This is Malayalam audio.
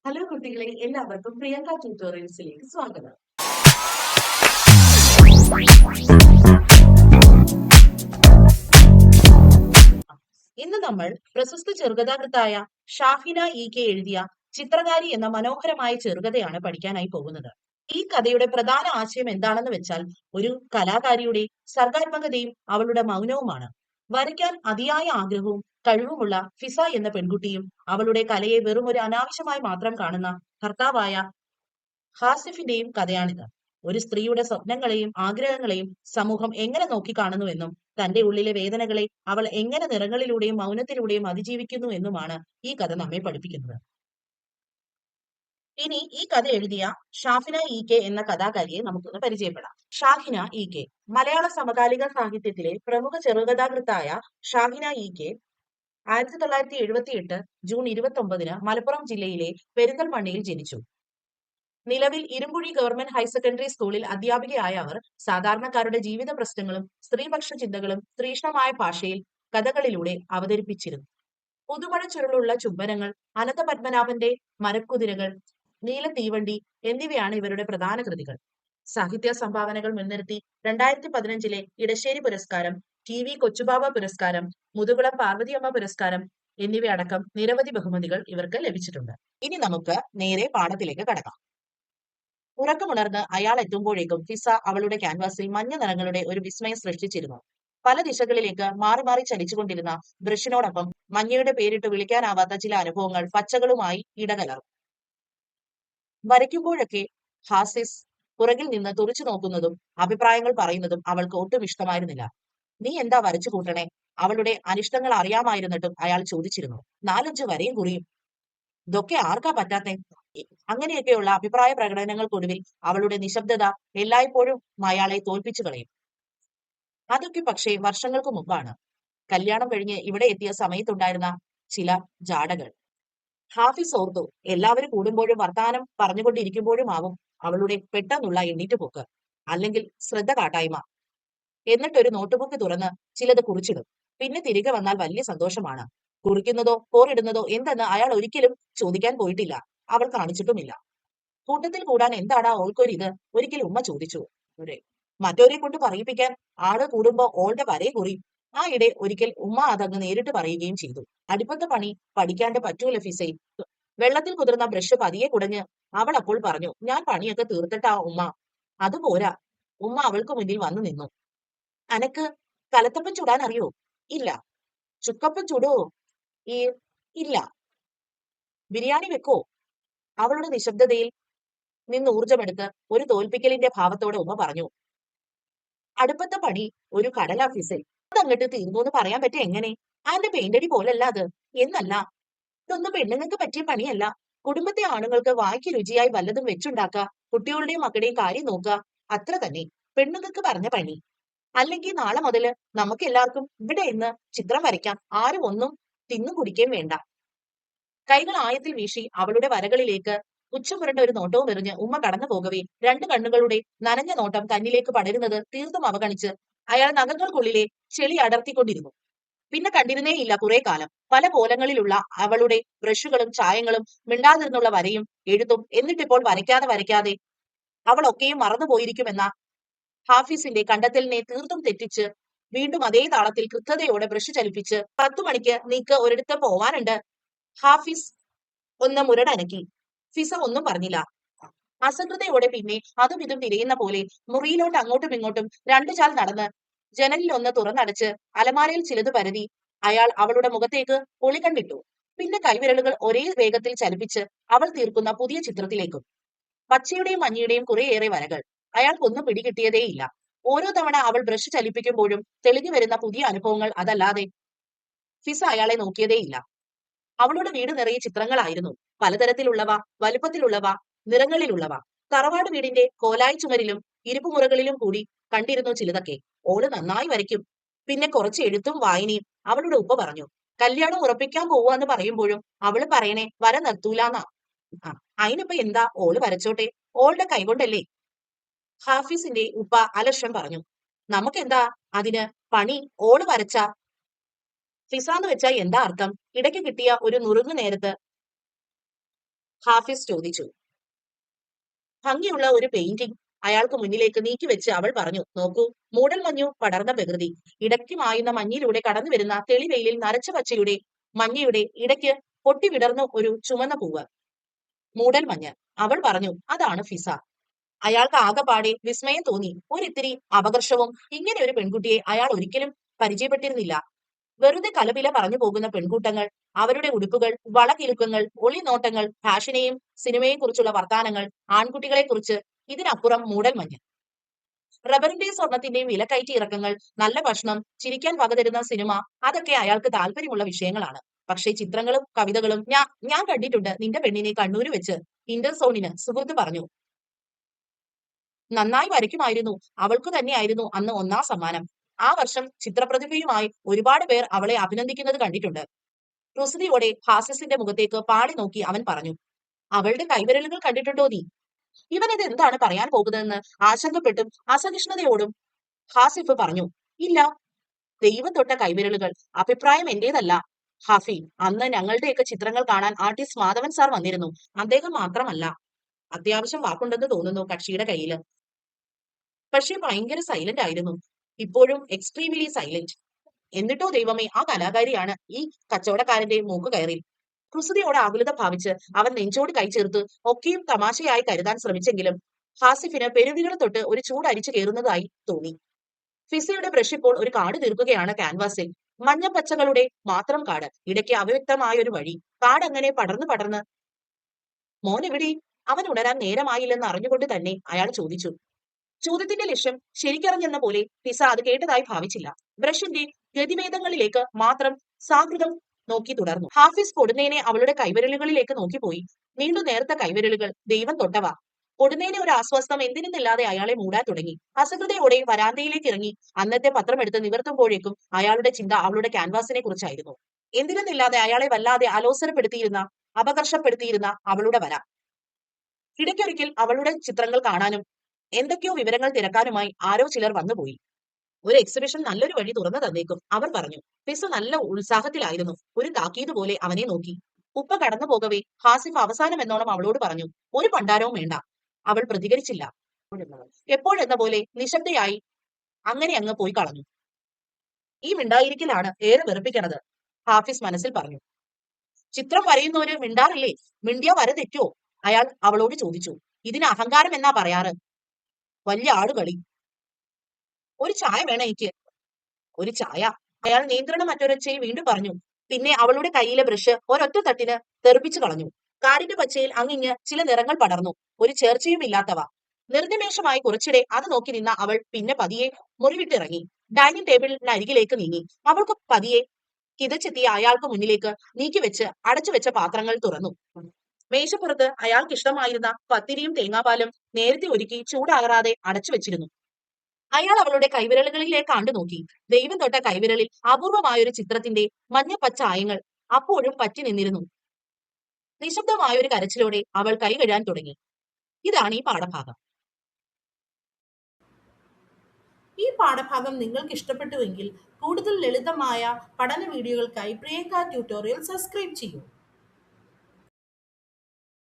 ഹലോ കുട്ടികളെ, എല്ലാവർക്കും പ്രിയങ്ക ട്യൂട്ടോറിയൽസിലേക്ക് സ്വാഗതം. ഇന്ന് നമ്മൾ പ്രശസ്ത ചെറുകഥാകൃത്തായ ഷാഹിന കെ എഴുതിയ ചിത്രകാരി എന്ന മനോഹരമായ ചെറുകഥയാണ് പഠിക്കാനായി പോകുന്നത്. ഈ കഥയുടെ പ്രധാന ആശയം എന്താണെന്ന് വെച്ചാൽ, ഒരു കലാകാരിയുടെ സർഗാത്മകതയും അവളുടെ മൗനവുമാണ്. വരയ്ക്കാൻ അതിയായ ആഗ്രഹവും കഴിവുമുള്ള ഫിസ എന്ന പെൺകുട്ടിയും അവളുടെ കലയെ വെറും ഒരു അനാവശ്യമായി മാത്രം കാണുന്ന ഭർത്താവായ ഹാസിഫിന്റെയും കഥയാണിത്. ഒരു സ്ത്രീയുടെ സ്വപ്നങ്ങളെയും ആഗ്രഹങ്ങളെയും സമൂഹം എങ്ങനെ നോക്കിക്കാണുന്നുവെന്നും തന്റെ ഉള്ളിലെ വേദനകളെ അവൾ എങ്ങനെ നിറങ്ങളിലൂടെയും മൗനത്തിലൂടെയും അതിജീവിക്കുന്നു എന്നുമാണ് ഈ കഥ നമ്മെ പഠിപ്പിക്കുന്നത്. ഇനി ഈ കഥ എഴുതിയ ഷാഹിന കെ എന്ന കഥാകാരിയെ നമുക്കൊന്ന് പരിചയപ്പെടാം. ഷാഹിന കെ മലയാള സമകാലിക സാഹിത്യത്തിലെ പ്രമുഖ ചെറുകഥാകൃത്തായ ഷാഹിന കെ 1978 ജൂൺ 29 മലപ്പുറം ജില്ലയിലെ പെരിന്തൽമണ്ണയിൽ ജനിച്ചു. നിലവിൽ ഇരുമ്പുഴി ഗവൺമെന്റ് ഹയർ സെക്കൻഡറി സ്കൂളിൽ അധ്യാപികയായ അവർ സാധാരണക്കാരുടെ ജീവിത പ്രശ്നങ്ങളും സ്ത്രീപക്ഷ ചിന്തകളും തീക്ഷ്ണമായ ഭാഷയിൽ കഥകളിലൂടെ അവതരിപ്പിച്ചിരുന്നു. പുതുമഴ ചുരുളുള്ള ചുംബനങ്ങൾ, അനന്തപത്മനാഭന്റെ മരക്കുതിരകൾ, നീല തീവണ്ടി എന്നിവയാണ് ഇവരുടെ പ്രധാന കൃതികൾ. സാഹിത്യ സംഭാവനകൾ മുൻനിർത്തി 2015 ഇടശ്ശേരി പുരസ്കാരം, TV കൊച്ചുബാബ പുരസ്കാരം, മുതുകുളം പാർവതിയമ്മ പുരസ്കാരം എന്നിവയടക്കം നിരവധി ബഹുമതികൾ ഇവർക്ക് ലഭിച്ചിട്ടുണ്ട്. ഇനി നമുക്ക് നേരെ പാഠത്തിലേക്ക് കടക്കാം. ഉറക്കമുണർന്ന് അയാൾ എത്തുമ്പോഴേക്കും ഫിസ അവളുടെ ക്യാൻവാസിൽ മഞ്ഞ നിറങ്ങളുടെ ഒരു വിസ്മയം സൃഷ്ടിച്ചിരുന്നു. പല ദിശകളിലേക്ക് മാറി മാറി ചലിച്ചുകൊണ്ടിരുന്ന ബ്രഷിനോടൊപ്പം മഞ്ഞയുടെ പേരിട്ട് വിളിക്കാനാവാത്ത ചില അനുഭവങ്ങൾ പച്ചകളുമായി ഇടകലർന്നു. വരയ്ക്കുമ്പോഴൊക്കെ ഹാസിസ് പുറകിൽ നിന്ന് തുറിച്ചു നോക്കുന്നതും അഭിപ്രായങ്ങൾ പറയുന്നതും അവൾക്ക് ഒട്ടും ഇഷ്ടമായിരുന്നില്ല. നീ എന്താ വരച്ചു കൂട്ടണേ? അവളുടെ അനിഷ്ടങ്ങൾ അറിയാമായിരുന്നിട്ടും അയാൾ ചോദിച്ചിരുന്നു. 4-5 വരയും കുറിയും, ഇതൊക്കെ ആർക്കാ പറ്റാത്തെ? അങ്ങനെയൊക്കെയുള്ള അഭിപ്രായ പ്രകടനങ്ങൾക്കൊടുവിൽ അവളുടെ നിശബ്ദത എല്ലായ്പ്പോഴും അയാളെ തോൽപ്പിച്ചു കളയും. അതൊക്കെ പക്ഷേ വർഷങ്ങൾക്ക് മുമ്പാണ്. കല്യാണം കഴിഞ്ഞ് ഇവിടെ എത്തിയ സമയത്തുണ്ടായിരുന്ന ചില ജാടകൾ ഹാഫിസ് ഓർത്തു. എല്ലാവരും കൂടുമ്പോഴും വർത്താനം പറഞ്ഞുകൊണ്ടിരിക്കുമ്പോഴും ആവും അവളുടെ പെട്ടെന്നുള്ള എണ്ണീറ്റുപോക്ക്, അല്ലെങ്കിൽ ശ്രദ്ധ കാട്ടായ്മ. എന്നിട്ടൊരു നോട്ടുബുക്ക് തുറന്ന് ചിലത് കുറിച്ചിടും. പിന്നെ തിരികെ വന്നാൽ വലിയ സന്തോഷമാണ്. കുറിക്കുന്നതോ പോറിടുന്നതോ എന്തെന്ന് അയാൾ ഒരിക്കലും ചോദിക്കാൻ പോയിട്ടില്ല. അവൾ കാണിച്ചിട്ടുമില്ല. കൂട്ടത്തിൽ കൂടാൻ എന്താടാ ഓൾക്കൊരിത്? ഒരിക്കൽ ഉമ്മ ചോദിച്ചു. മറ്റോരെ കൊണ്ട് പറയിപ്പിക്കാൻ ആള് കൂടുമ്പോ ഓളുടെ വരയെ കുറിയും. ആ ഇടെ ഒരിക്കൽ ഉമ്മ അതങ്ങ് നേരിട്ട് പറയുകയും ചെയ്തു. അടുപ്പത്തെ പണി പഠിക്കാണ്ട് പറ്റൂല ഫിസൈ. വെള്ളത്തിൽ കുതിർന്ന ബ്രഷ് പതിയെ കുടഞ്ഞ് അവൾ അപ്പോൾ പറഞ്ഞു, ഞാൻ പണിയൊക്കെ തീർത്തിട്ടാ ഉമ്മ. അതുപോരാ. ഉമ്മ അവൾക്ക് മുന്നിൽ വന്നു നിന്നു. അനക്ക് കലത്തപ്പം ചുടാൻ അറിയോ? ഇല്ല. ചുക്കപ്പം ചുടോ? ഈ ഇല്ല. ബിരിയാണി വെക്കോ? അവളുടെ നിശബ്ദതയിൽ നിന്ന് ഊർജമെടുത്ത് ഒരു തോൽപ്പിക്കലിന്റെ ഭാവത്തോടെ ഉമ്മ പറഞ്ഞു, അടുപ്പത്തെ പണി ഒരു കടലാ ഫിസൈ. അതങ്ങട്ട് തീർന്നു എന്ന് പറയാൻ പറ്റും എങ്ങനെ? അതിന്റെ പെയിന്റടി പോലല്ല അത്. എന്നല്ല, ഇതൊന്നും പെണ്ണുങ്ങൾക്ക് പറ്റിയ പണിയല്ല. കുടുംബത്തെ ആണുങ്ങൾക്ക് വായ്ക്ക് രുചിയായി വല്ലതും വെച്ചുണ്ടാക്കുക, കുട്ടികളുടെയും മക്കളുടെയും കാര്യം നോക്കുക, അത്ര തന്നെ പെണ്ണുങ്ങൾക്ക് പറഞ്ഞ പണി. അല്ലെങ്കിൽ നാളെ മുതല് നമുക്ക് എല്ലാവർക്കും ഇവിടെ ഇന്ന് ചിത്രം വരയ്ക്കാം. ആരും ഒന്നും തിന്നു കുടിക്കുകയും വേണ്ട. കൈകൾ ആയത്തിൽ വീശി അവളുടെ വരകളിലേക്ക് പുച്ഛം ഒരു നോട്ടവും എറിഞ്ഞ് ഉമ്മ കടന്നു പോകവേ 2 കണ്ണുകളുടെ നനഞ്ഞ നോട്ടം തന്നിലേക്ക് പടരുന്നത് തീർത്തും അവഗണിച്ച് അയാൾ നഖങ്ങൾക്കുള്ളിലെ ചെളി അടർത്തിക്കൊണ്ടിരുന്നു. പിന്നെ കണ്ടിരുന്നേയില്ല കുറെ കാലം. പല കോലങ്ങളിലുള്ള അവളുടെ ബ്രഷുകളും ചായങ്ങളും, മിണ്ടാതിരുന്നുള്ള വരയും എഴുത്തും. എന്നിട്ടിപ്പോൾ വരയ്ക്കാതെ അവളൊക്കെയും മറന്നുപോയിരിക്കുമെന്ന ഹാഫിസിന്റെ കണ്ടെത്തലിനെ തീർത്തും തെറ്റിച്ച് വീണ്ടും അതേ താളത്തിൽ കൃത്യതയോടെ ബ്രഷ് ചലിപ്പിച്ച് 10 മണിക്ക് നീക്ക് ഒരിടത്ത് പോവാനുണ്ട്. ഹാഫിസ് ഒന്ന് മുരടനക്കി. ഫിസ ഒന്നും പറഞ്ഞില്ല. അസകൃതയോടെ പിന്നെ അതും ഇതും തിരയുന്ന പോലെ മുറിയിലോട്ട് അങ്ങോട്ടും ഇങ്ങോട്ടും 2 ചാൽ നടന്ന് ജനലിൽ ഒന്ന് തുറന്നടച്ച് അലമാരയിൽ ചിലത് പരതി അയാൾ അവളുടെ മുഖത്തേക്ക് ഒളികണ്ടിട്ടു. പിന്നെ കൈവിരലുകൾ ഒരേ വേഗത്തിൽ ചലിപ്പിച്ച് അവൾ തീർക്കുന്ന പുതിയ ചിത്രത്തിലേക്കും. പച്ചയുടെയും മഞ്ഞയുടെയും കുറേയേറെ വരകൾ. അയാൾക്കൊന്നും പിടികിട്ടിയതേയില്ല. ഓരോ തവണ അവൾ ബ്രഷ് ചലിപ്പിക്കുമ്പോഴും തെളിഞ്ഞു വരുന്ന പുതിയ അനുഭവങ്ങൾ അതല്ലാതെ ഫിസ അയാളെ നോക്കിയതേയില്ല. അവളുടെ വീട് നിറയെ ചിത്രങ്ങളായിരുന്നു. പലതരത്തിലുള്ളവ, വലുപ്പത്തിലുള്ളവ, നിറങ്ങളിലുള്ളവ. തറവാട് വീടിന്റെ കോലായി ചുമരിലും ഇരുപ്പുമുറകളിലും കൂടി കണ്ടിരുന്നു ചിലതൊക്കെ. ഓള് നന്നായി വരയ്ക്കും. പിന്നെ കുറച്ച് എഴുത്തും വായനയും. അവളുടെ ഉപ്പ പറഞ്ഞു. കല്യാണം ഉറപ്പിക്കാൻ പോവാന്ന് പറയുമ്പോഴും അവള് പറയണേ വര നിർത്തൂലാന്നാ. അതിനിപ്പോ എന്താ, ഓള് വരച്ചോട്ടെ, ഓളുടെ കൈകൊണ്ടല്ലേ. ഹാഫിസിന്റെ ഉപ്പ അലക്ഷം പറഞ്ഞു. നമുക്കെന്താ അതിന്, പണി ഓള് വരച്ച. ഫിസാന്ന് വെച്ചാ എന്താ അർത്ഥം? ഇടയ്ക്ക് കിട്ടിയ ഒരു നുറുങ്ങു നേരത്ത് ഹാഫിസ് ചോദിച്ചു. ഭംഗിയുള്ള ഒരു പെയിന്റിംഗ് അയാൾക്ക് മുന്നിലേക്ക് നീക്കിവെച്ച് അവൾ പറഞ്ഞു. നോക്കൂ, മൂടൽമഞ്ഞു പടർന്ന പ്രകൃതി. ഇടയ്ക്ക് മായുന്ന മഞ്ഞിലൂടെ കടന്നുവരുന്ന തെളിവെയിലിൽ നരച്ച പച്ചയുടെ മഞ്ഞയുടെ ഇടയ്ക്ക് പൊട്ടിവിടർന്ന ഒരു ചുമന്ന പൂവ്. മൂടൽമഞ്ഞ്, അവൾ പറഞ്ഞു. അതാണ് ഫിസ. അയാൾക്ക് ആകെപ്പാടെ വിസ്മയം തോന്നി. ഒരിത്തിരി അപകർഷവും. ഇങ്ങനെ ഒരു പെൺകുട്ടിയെ അയാൾ ഒരിക്കലും പരിചയപ്പെട്ടിരുന്നില്ല. വെറുതെ കലപില പറഞ്ഞു പോകുന്ന പെൺകൂട്ടങ്ങൾ, അവരുടെ ഉടുപ്പുകൾ, വളകിലുക്കങ്ങൾ, ഒളിനോട്ടങ്ങൾ, ഫാഷനെയും സിനിമയെയും കുറിച്ചുള്ള വർത്താനങ്ങൾ, ആൺകുട്ടികളെ കുറിച്ച്. ഇതിനപ്പുറം മൂടൽമഞ്ഞ്. റബ്ബറിന്റെയും സ്വർണത്തിന്റെയും വിലക്കയറ്റി ഇറക്കങ്ങൾ, നല്ല ഭക്ഷണം, ചിരിക്കാൻ വകതരുന്ന സിനിമ, അതൊക്കെ അയാൾക്ക് താല്പര്യമുള്ള വിഷയങ്ങളാണ്. പക്ഷേ ചിത്രങ്ങളും കവിതകളും ഞാൻ കണ്ടിട്ടുണ്ട്. നിന്റെ പെണ്ണിനെ കണ്ണൂര് വെച്ച് ഇന്റർസോണിന് സുഹൃത്ത് പറഞ്ഞു. നന്നായി വരയ്ക്കുമായിരുന്നു. അവൾക്കു തന്നെയായിരുന്നു അന്ന് ഒന്നാം സമ്മാനം. ആ വർഷം ചിത്രപ്രതിഭയുമായി ഒരുപാട് പേർ അവളെ അഭിനന്ദിക്കുന്നത് കണ്ടിട്ടുണ്ട്. കുസൃതിയോടെ ഹാസിസിന്റെ മുഖത്തേക്ക് പാടി നോക്കി അവൻ പറഞ്ഞു. അവളുടെ കൈവിരലുകൾ കണ്ടിട്ടുണ്ടോ നീ? ഇവനിത് എന്താണ് പറയാൻ പോകുന്നതെന്ന് ആശങ്കപ്പെട്ടും അസഹിഷ്ണുതയോടും ഹാസിഫ് പറഞ്ഞു. ഇല്ല. ദൈവം തൊട്ട കൈവിരലുകൾ. അഭിപ്രായം എന്റേതല്ല ഹാഫി. അന്ന് ഞങ്ങളുടെയൊക്കെ ചിത്രങ്ങൾ കാണാൻ ആർട്ടിസ്റ്റ് മാധവൻ സാർ വന്നിരുന്നു. അദ്ദേഹം മാത്രമല്ല. അത്യാവശ്യം വാക്കുണ്ടെന്ന് തോന്നുന്നു കക്ഷിയുടെ കയ്യില്. പക്ഷെ ഭയങ്കര സൈലന്റ് ആയിരുന്നു. ഇപ്പോഴും എക്സ്ട്രീംലി സൈലന്റ്. എന്നിട്ടോ ദൈവമേ, ആ കലാകാരിയാണ് ഈ കച്ചവടക്കാരന്റെ മൂക്ക് കയറി. കുസൃതിയോടെ ആകുലത ഭാവിച്ച് അവൻ നെഞ്ചോട് കൈ ചേർത്ത് ഒക്കെയും തമാശയായി കരുതാൻ ശ്രമിച്ചെങ്കിലും ഹാസിഫിന് പെരുവിരൽ തൊട്ട് ഒരു ചൂട് അരിച്ചു കയറുന്നതായി തോന്നി. ഫിസയുടെ ബ്രഷ് ഇപ്പോൾ ഒരു കാട് തീർക്കുകയാണ് ക്യാൻവാസിൽ. മഞ്ഞപ്പച്ചകളുടെ മാത്രം കാട്. ഇടയ്ക്ക് അവ്യക്തമായ ഒരു വഴി. കാട് അങ്ങനെ പടർന്നു പടർന്ന്. മോൻ എവിടെ? അവൻ ഉണരാൻ നേരമായില്ലെന്ന് അറിഞ്ഞുകൊണ്ട് തന്നെ അയാൾ ചോദിച്ചു. ചോദ്യത്തിന്റെ ലക്ഷ്യം ശരിക്കറിഞ്ഞെന്ന പോലെ ഫിസ അത് കേട്ടതായി ഭാവിച്ചില്ല. ബ്രഷിന്റെ ഗതിഭേദങ്ങളിലേക്ക് മാത്രം സാഹൃദം നോക്കി തുടർന്നു. ഹാഫിസ് പൊടുന്നേനെ അവളുടെ കൈവിരലുകളിലേക്ക് നോക്കിപ്പോയി. നീണ്ടു നേർത്ത കൈവിരലുകൾ, ദൈവം തൊട്ടവ. പൊടുന്നേനെ ഒരു ആശ്വാസം എന്തിനെന്നില്ലാതെ അയാളെ മൂടാൻ തുടങ്ങി. അസകൃതയോടെ വരാന്തയിലേക്ക് ഇറങ്ങി അന്നത്തെ പത്രമെടുത്ത് നിവർത്തുമ്പോഴേക്കും അയാളുടെ ചിന്ത അവളുടെ ക്യാൻവാസിനെ കുറിച്ചായിരുന്നു. എന്തിനെന്നില്ലാതെ അയാളെ വല്ലാതെ അലോസരപ്പെടുത്തിയിരുന്ന, അപകർഷപ്പെടുത്തിയിരുന്ന അവളുടെ വര. ഇടയ്ക്കൊരിക്കൽ അവളുടെ ചിത്രങ്ങൾ കാണാനും എന്തൊക്കെയോ വിവരങ്ങൾ തിരക്കാനുമായി ആരോ ചിലർ വന്നുപോയി. ഒരു എക്സിബിഷൻ നല്ലൊരു വഴി തുറന്നു തന്നേക്കും, അവർ പറഞ്ഞു. ഫിസ നല്ല ഉത്സാഹത്തിലായിരുന്നു. ഒരു താക്കീത് പോലെ അവനെ നോക്കി. ഉപ്പ കടന്നു പോകവേ ഹാസിഫ് അവസാനം എന്നോണം അവളോട് പറഞ്ഞു. ഒരു പണ്ടാരവും വേണ്ട. അവൾ പ്രതികരിച്ചില്ല. എപ്പോഴെന്ന പോലെ നിശബ്ദയായി അങ്ങനെ അങ്ങ് പോയി കളഞ്ഞു. ഈ മിണ്ടായിരിക്കലാണ് ഏറെ വെറുപ്പിക്കണത്, ഹാഫിസ് മനസ്സിൽ പറഞ്ഞു. ചിത്രം വരയുന്നവര് മിണ്ടാറില്ലേ? മിണ്ടിയ വര തെറ്റോ? അയാൾ അവളോട് ചോദിച്ചു. ഇതിന് അഹങ്കാരം എന്നാ പറയാറ്. വലിയ ആളുകളി. ഒരു ചായ വേണം എനിക്ക്. ഒരു ചായ. അയാൾ നിയന്ത്രണം മറ്റൊരൊച്ചയിൽ വീണ്ടും പറഞ്ഞു. പിന്നെ അവളുടെ കയ്യിലെ ബ്രഷ് ഒരൊറ്റ തട്ടിന് തെറിപ്പിച്ചു കളഞ്ഞു. കാടിന്റെ പച്ചയിൽ അങ്ങിങ്ങ് ചില നിറങ്ങൾ പടർന്നു. ഒരു ചേർച്ചയും ഇല്ലാത്തവ. നിർനിമേഷമായി കുറച്ചിടെ അത് നോക്കി നിന്ന അവൾ പിന്നെ പതിയെ മുറിവിട്ടിറങ്ങി. ഡൈനിങ് ടേബിളിനരികിലേക്ക് നീങ്ങി. അവൾക്ക് പതിയെ കിതച്ചെത്തിയ അയാൾക്ക് മുന്നിലേക്ക് നീക്കിവെച്ച് അടച്ചുവെച്ച പാത്രങ്ങൾ തുറന്നു. മേശപ്പുറത്ത് അയാൾക്ക് ഇഷ്ടമായിരുന്ന പത്തിരിയും തേങ്ങാപ്പാലും നേരത്തെ ഒരുക്കി ചൂടാറാതെ അടച്ചു വെച്ചിരുന്നു. അയാൾ അവളുടെ കൈവിരലുകളിലേക്ക് കണ്ടു നോക്കി. ദൈവം തൊട്ട കൈവിരലിൽ അപൂർവമായൊരു ചിത്രത്തിന്റെ മഞ്ഞപ്പച്ച ആയങ്ങൾ അപ്പോഴും പറ്റി നിന്നിരുന്നു. നിശബ്ദമായൊരു കരച്ചിലോടെ അവൾ കൈ കഴുകാൻ തുടങ്ങി. ഇതാണ് ഈ പാഠഭാഗം. ഈ പാഠഭാഗം നിങ്ങൾക്ക് ഇഷ്ടപ്പെട്ടുവെങ്കിൽ കൂടുതൽ ലളിതമായ പഠന വീഡിയോകൾക്കായി പ്രിയങ്ക ട്യൂട്ടോറിയൽ സബ്സ്ക്രൈബ് ചെയ്യൂ.